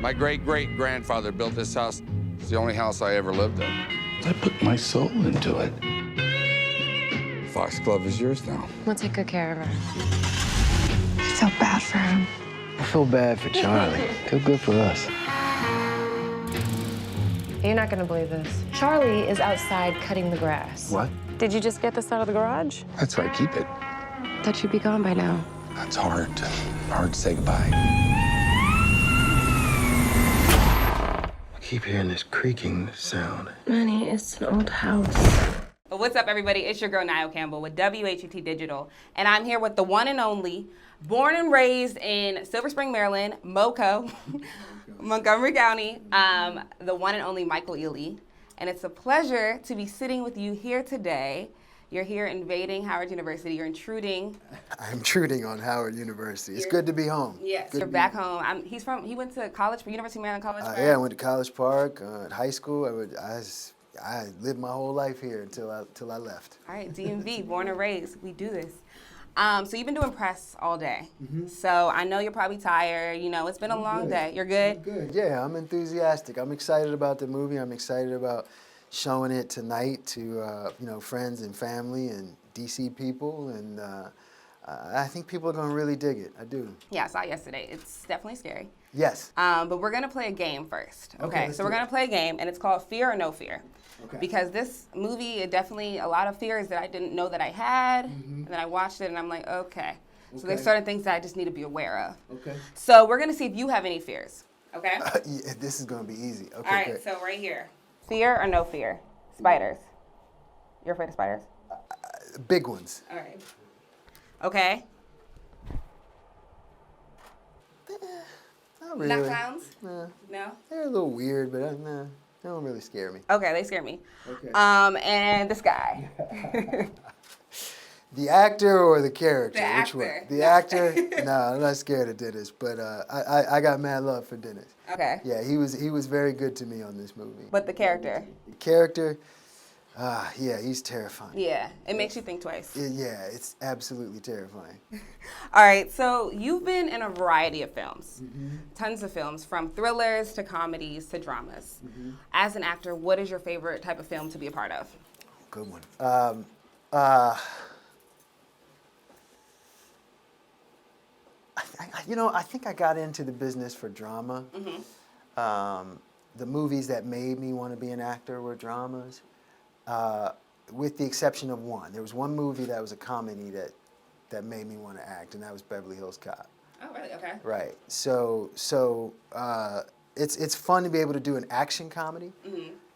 My great-great-grandfather built this house. It's the only house I ever lived in. I put my soul into it. Foxglove is yours now. We'll take good care of her. I felt bad for him. I feel bad for Charlie. Feel good for us. You're not gonna believe this. Charlie is outside cutting the grass. What? Did you just get this out of the garage? That's where I keep it. Thought you'd be gone by now. That's hard. Hard to say goodbye. I keep hearing this creaking sound. Manny, it's an old house. Well, what's up, everybody? It's your girl, Nayo Campbell with WHUT Digital, and I'm here with the one and only, born and raised in Silver Spring, Maryland, MoCo, Montgomery County, the one and only Michael Ealy. And it's a pleasure to be sitting with you here today. You're here invading Howard University. You're intruding. I'm intruding on Howard University. It's good to be home. Yes, you're back home. He went to college for University of Maryland College Park? Yeah, I went to College Park, high school. I lived my whole life here until I left. All right, DMV, born and raised. We do this. So you've been doing press all day. Mm-hmm. So I know you're probably tired. You know, it's been a long day. You're good? I'm good. Yeah, I'm enthusiastic. I'm excited about the movie. I'm excited about showing it tonight to friends and family and DC people, and I think people are going to really dig it. I do. Yeah, I saw it yesterday. It's definitely scary. Yes. But we're going to play a game first. Okay, so we're going to play a game, and it's called Fear or No Fear. Okay. Because this movie, it definitely, a lot of fears that I didn't know that I had, and then I watched it, and I'm like, okay. So there's certain things that I just need to be aware of. Okay. So we're going to see if you have any fears, okay? Yeah, this is going to be easy. Okay, all right, great. So right here. Fear or no fear? Spiders. You're afraid of spiders? Big ones. All right. Okay. Not really. Not clowns? No? They're a little weird, but they don't really scare me. Okay, they scare me. Okay. And this guy. The actor or the character? The Which actor. one? The actor? No, I'm not scared of Dennis, but I got mad love for Dennis. Okay. Yeah, he was very good to me on this movie. But the character? The character, yeah, he's terrifying. Yeah, it makes you think twice. Yeah, it's absolutely terrifying. All right, so you've been in a variety of films, tons of films, from thrillers to comedies to dramas. As an actor, what is your favorite type of film to be a part of? Good one. I think I got into the business for drama. The movies that made me want to be an actor were dramas, with the exception of one. There was one movie that was a comedy that made me want to act, and that was Beverly Hills Cop. Oh, really? Okay. Right. So it's fun to be able to do an action comedy,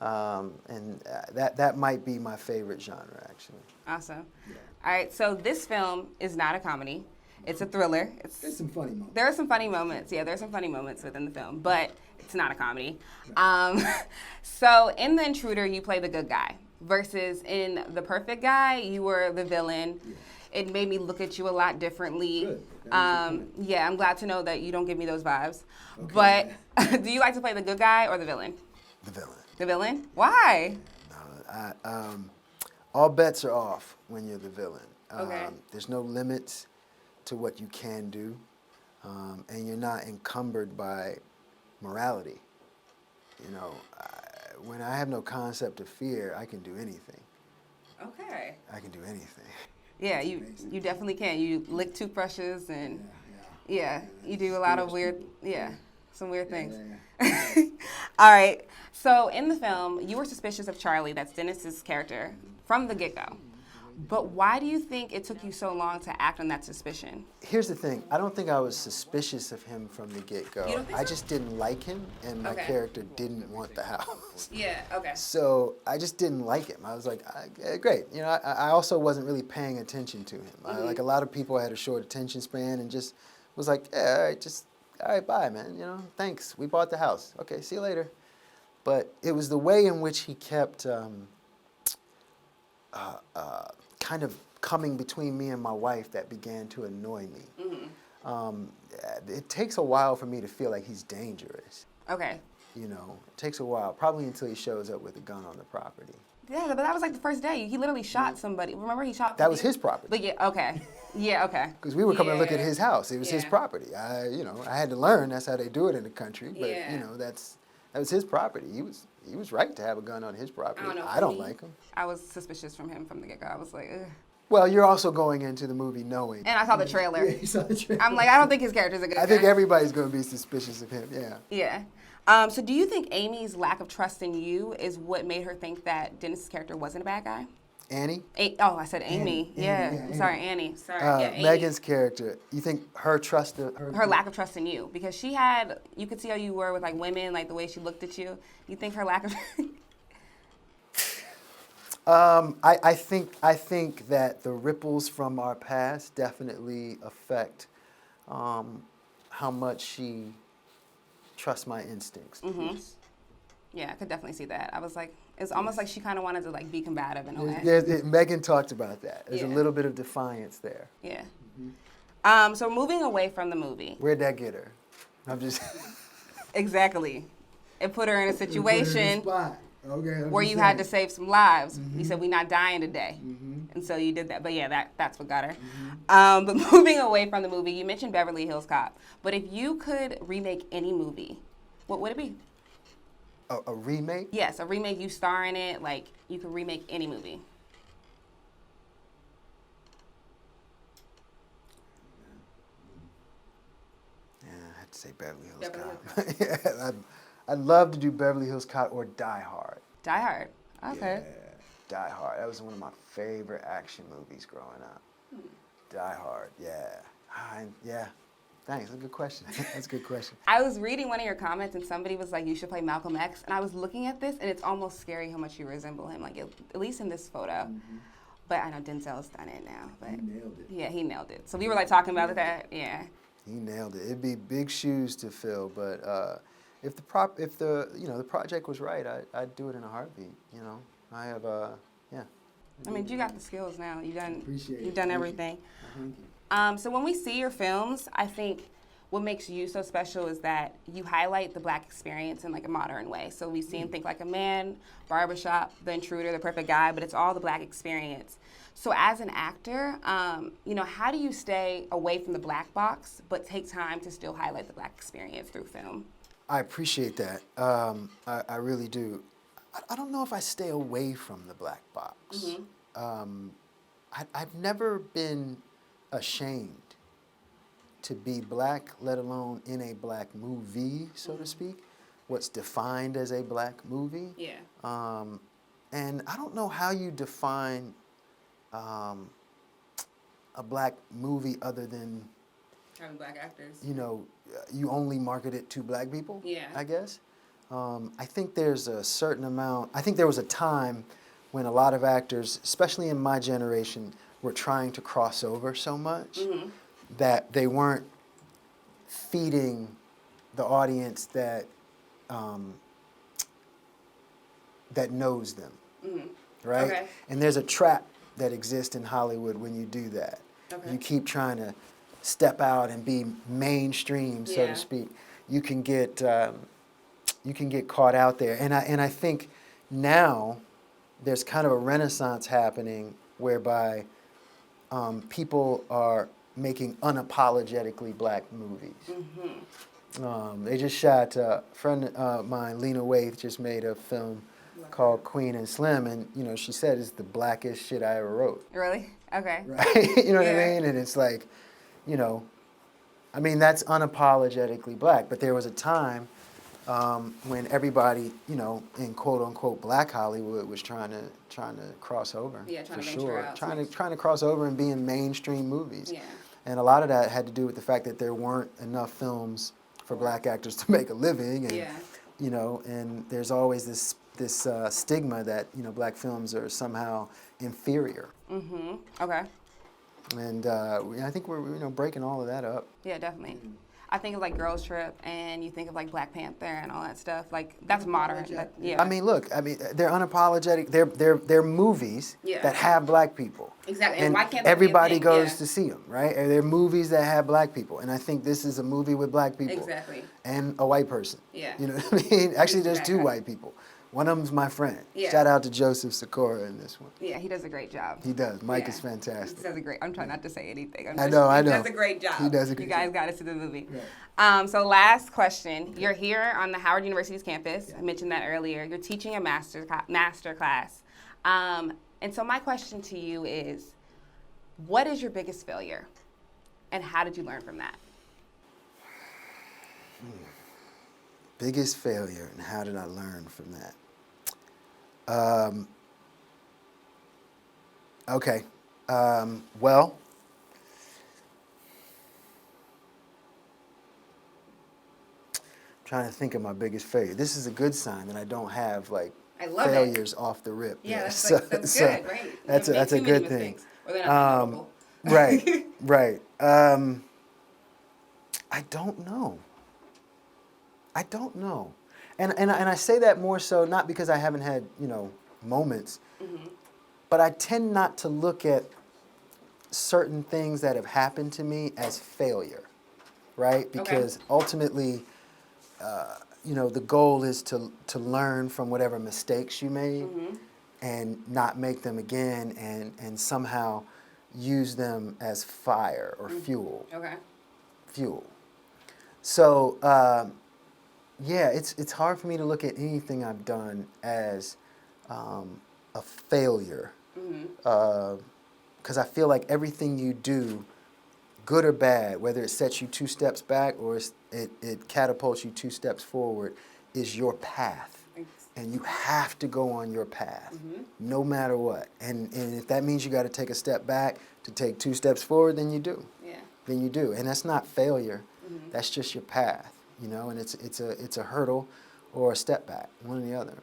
and that might be my favorite genre, actually. Awesome. Yeah. All right, so this film is not a comedy. It's a thriller. There's some funny moments. There are some funny moments. Yeah, there's some funny moments within the film, but it's not a comedy. So in The Intruder, you play the good guy, versus in The Perfect Guy, you were the villain. Yeah. It made me look at you a lot differently. Good. Yeah, I'm glad to know that you don't give me those vibes. Okay. But do you like to play the good guy or the villain? The villain. The villain? Why? All bets are off when you're the villain. Okay. There's no limits to what you can do, and you're not encumbered by morality. You know, when I have no concept of fear, I can do anything. Okay. I can do anything. Yeah, you definitely can. You lick toothbrushes and yeah, you do a lot of weird, some weird things. Yeah. All right. So in the film, you were suspicious of Charlie, that's Dennis's character, from the get-go. But why do you think it took you so long to act on that suspicion? Here's the thing. I don't think I was suspicious of him from the get-go. You don't think so? I just didn't like him, and my character didn't want the house. Yeah, okay. So I just didn't like him. I was like, great. You know, I also wasn't really paying attention to him. Like a lot of people, I had a short attention span and just was like, yeah, all right, bye, man. You know, thanks. We bought the house. Okay, see you later. But it was the way in which he kept kind of coming between me and my wife that began to annoy me. It takes a while for me to feel like he's dangerous. Okay. You know, it takes a while, probably until he shows up with a gun on the property. Yeah, but that was like the first day. He literally shot somebody. Remember he shot? That was his property. But yeah, okay. Yeah, okay. Because we were coming to look at Yeah. his house. It was his Yeah. property. I had to learn that's how they do it in the country. But Yeah. that was his property. He was right to have a gun on his property. I don't know. I for don't me, like him. I was suspicious from him from the get-go. I was like, ugh. Well, you're also going into the movie knowing. And I saw the trailer. Yeah, you saw the trailer. I'm like, I don't think his character's a good guy. I think everybody's going to be suspicious of him. Yeah. Yeah. So do you think Amy's lack of trust in you is what made her think that Dennis's character wasn't a bad guy? Annie? I said Amy. Yeah. Annie. Sorry, Annie. Sorry. Yeah, Amy. Megan's character. You think her trust? Her lack of trust in you, because she had, you could see how you were with like women, like the way she looked at you. You think her lack of I think that the ripples from our past definitely affect how much she trusts my instincts. Yeah, I could definitely see that. I was like, it's almost like she kind of wanted to like be combative in a way. Megan talked about that. There's a Yeah. little bit of defiance there. Yeah. So moving away from the movie. Where'd that get her? I'm just. Exactly. It put her in a situation Okay, where you had to save some lives. You said, we're not dying today. And so you did that. But yeah, that's what got her. But moving away from the movie, you mentioned Beverly Hills Cop. But if you could remake any movie, what would it be? A remake? Yes, a remake, you star in it, like you could remake any movie. Yeah, I have to say Beverly Hills Cop. Yeah, I'd love to do Beverly Hills Cop or Die Hard. Die Hard. Okay. Yeah, Die Hard. That was one of my favorite action movies growing up. Die Hard. Yeah. Yeah. Thanks. That's a good question. That's a good question. I was reading one of your comments and somebody was like, you should play Malcolm X. And I was looking at this and it's almost scary how much you resemble him, like at least in this photo. But I know Denzel's done it now. But He nailed it. Yeah, he nailed it. So we were like talking about that. Yeah. He nailed it. It'd be big shoes to fill, but if the project was right, I'd do it in a heartbeat. You know, I have yeah. I mean, you got the skills now. You've Appreciate done it. everything. Thank you. So when we see your films, I think what makes you so special is that you highlight the Black experience in like a modern way. So we see and Think Like a Man, Barbershop, The Intruder, The Perfect Guy, but it's all the Black experience. So as an actor, how do you stay away from the Black box, but take time to still highlight the Black experience through film? I appreciate that. I really do. I don't know if I stay away from the Black box. I've never been ashamed to be Black, let alone in a Black movie, so to speak. What's defined as a Black movie. Yeah. And I don't know how you define a Black movie other than Having Black actors. you only market it to Black people. Yeah. I guess. I think there's a certain amount. I think there was a time when a lot of actors, especially in my generation, were trying to cross over so much that they weren't feeding the audience that knows them, right? Okay. And there's a trap that exists in Hollywood when you do that. Okay. You keep trying to step out and be mainstream, so Yeah. to speak. You can get caught out there, and I think now there's kind of a renaissance happening whereby people are making unapologetically Black movies. They just shot, a friend of mine, Lena Waithe, just made a film called Queen and Slim, and she said it's the blackest shit I ever wrote. Really? Okay. Right? You know what I mean? And it's like, that's unapologetically Black. But there was a time when everybody, in quote unquote Black Hollywood was trying to cross over. Yeah, trying for to venture sure. out. Trying to cross over and be in mainstream movies. Yeah. And a lot of that had to do with the fact that there weren't enough films for Black actors to make a living, and Yeah. and there's always this stigma that Black films are somehow inferior. Okay. And I think we're breaking all of that up. Yeah, definitely. I think of like Girls Trip, and you think of like Black Panther and all that stuff. Like that's modern. Yeah. They're unapologetic. They're movies Yeah. that have Black people. Exactly. And why can't that be a everybody thing? goes Yeah. to see them, right? And they're movies that have Black people, and I think this is a movie with Black people. Exactly. And a white person. Yeah. You know what I mean? Actually, there's two Exactly. white people, One of them's my friend. Yeah. Shout out to Joseph Sikora in this one. Yeah, he does a great job. He does. Mike Yeah. is fantastic. He does a great. I'm trying not to say anything. I know. He does a great job. He does a great You guys job. got to see the movie. So last question. You're here on the Howard University's campus. I mentioned that earlier. You're teaching a master class. And so my question to you is, what is your biggest failure? And how did you learn from that? Biggest failure, and how did I learn from that? Okay. Well, I'm trying to think of my biggest failure. This is a good sign that I don't have like I love it. failures off the rip. Yeah, there. that's good, right? That's a good thing. Or they're not memorable. Right, right. I don't know. And I say that more so not because I haven't had, moments, but I tend not to look at certain things that have happened to me as failure, right? Because ultimately, the goal is to learn from whatever mistakes you made and not make them again and somehow use them as fire or fuel. Okay. Fuel. So, yeah, it's hard for me to look at anything I've done as a failure, because I feel like everything you do, good or bad, whether it sets you 2 steps back or it catapults you 2 steps forward, is your path. And you have to go on your path, no matter what. And if that means you got to take a step back to take 2 steps forward, then you do. Yeah. Then you do. And that's not failure. That's just your path, and it's a hurdle or a step back, one or the other.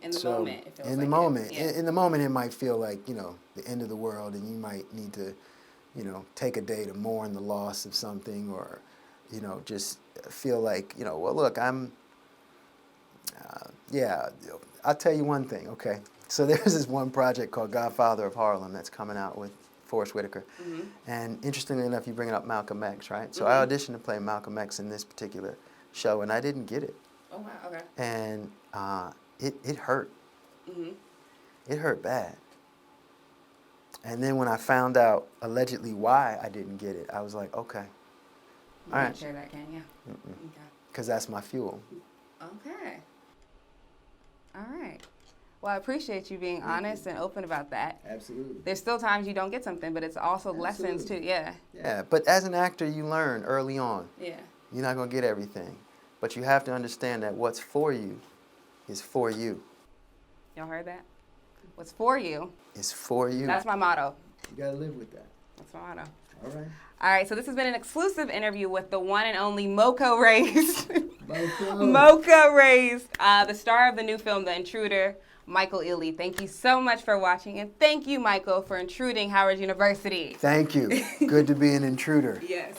In the moment, it feels in like the moment, it. Yeah. in the moment, it might feel like the end of the world, and you might need to, take a day to mourn the loss of something, or, just feel like, well, look, I'm. I'll tell you one thing. Okay, so there's this one project called Godfather of Harlem that's coming out with Forrest Whitaker. And interestingly enough, you bring up Malcolm X, right? So I auditioned to play Malcolm X in this particular show, and I didn't get it. Oh, wow, okay. And it hurt. It hurt bad. And then when I found out allegedly why I didn't get it, I was like, okay. All right. Share that, can you? Okay. Because that's my fuel. Okay. All right. Well, I appreciate you being honest and open about that. Absolutely. There's still times you don't get something, but it's also lessons too. Yeah. Yeah, but as an actor, you learn early on. Yeah. You're not going to get everything. But you have to understand that what's for you is for you. Y'all heard that? What's for you is for you. That's my motto. You got to live with that. That's my motto. All right. All right, so this has been an exclusive interview with the one and only Mocha Reyes. Mocha. Mocha Reyes, the star of the new film, The Intruder, Michael Ealy. Thank you so much for watching, and thank you, Michael, for intruding Howard University. Thank you. Good to be an intruder. Yes.